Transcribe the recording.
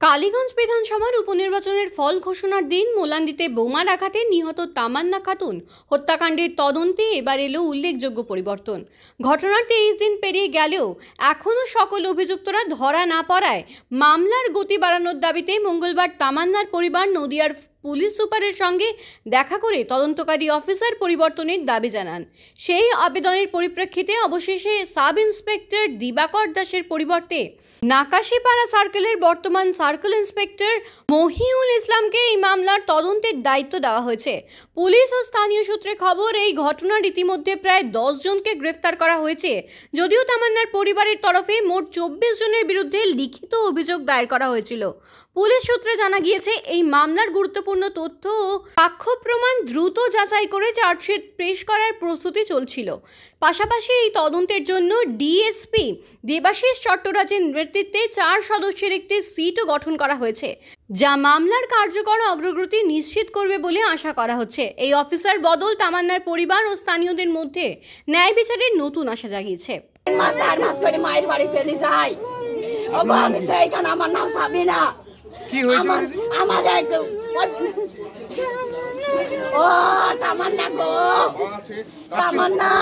কালীগঞ্জ বিধানসভার উপনির্বাচনের ফল ঘোষণার দিন মোলান্দিতে বোমার আঘাতে নিহত তামান্না খাতুন হত্যাকাণ্ডের তদন্তে এবার এলো উল্লেখযোগ্য পরিবর্তন। ঘটনার 23 দিন পেরিয়ে গেলেও এখনও সকল অভিযুক্তরা ধরা না পড়ায় মামলার গতি বাড়ানোর দাবিতে মঙ্গলবার তামান্নার পরিবার নদিয়ার পুলিশ সুপারের সঙ্গে দেখা করে তদন্তকারী অফিসার পরিবর্তনের দাবি জানান। সেই আবেদনের পরিপ্রেক্ষিতে অবশেষে সাব ইন্সপেক্টর দিবাকর দাসের পরিবর্তে নাকাশিপাড়া সার্কেলের বর্তমান সার্কেল ইন্সপেক্টর মহিউল ইসলামকে এই মামলার তদন্তের দায়িত্ব দেওয়া হয়েছে। পুলিশ ও স্থানীয় সূত্রে খবর, এই ঘটনার ইতিমধ্যে প্রায় 10 জনকে গ্রেফতার করা হয়েছে। যদিও তামান্নার পরিবারের তরফে মোট 24 জনের বিরুদ্ধে লিখিত অভিযোগ দায়ের করা হয়েছিল। পুলিশ সূত্রে জানা গিয়েছে, এই মামলার গুরুত্বপূর্ণ তথ্য ও সাক্ষ্য প্রমাণ দ্রুত যাচাই করে চার্জশিট পেশ করার প্রস্তুতি চলছিল। পাশাপাশি এই তদন্তের জন্য ডিএসপি দেবাশিস চট্টরাজের নেতৃত্বে 4 সদস্যের একটি সিটও গঠন করা হয়েছে, যা মামলার কার্যকর অগ্রগতি নিশ্চিত করবে বলে আশা করা হচ্ছে। এই অফিসার বদল তামান্নার পরিবার ও স্থানীয়দের মধ্যে ন্যায় বিচারের নতুন আশা জাগিয়েছে। আমার নাম সাবিনা। ও তামান্না গো, তামান্না।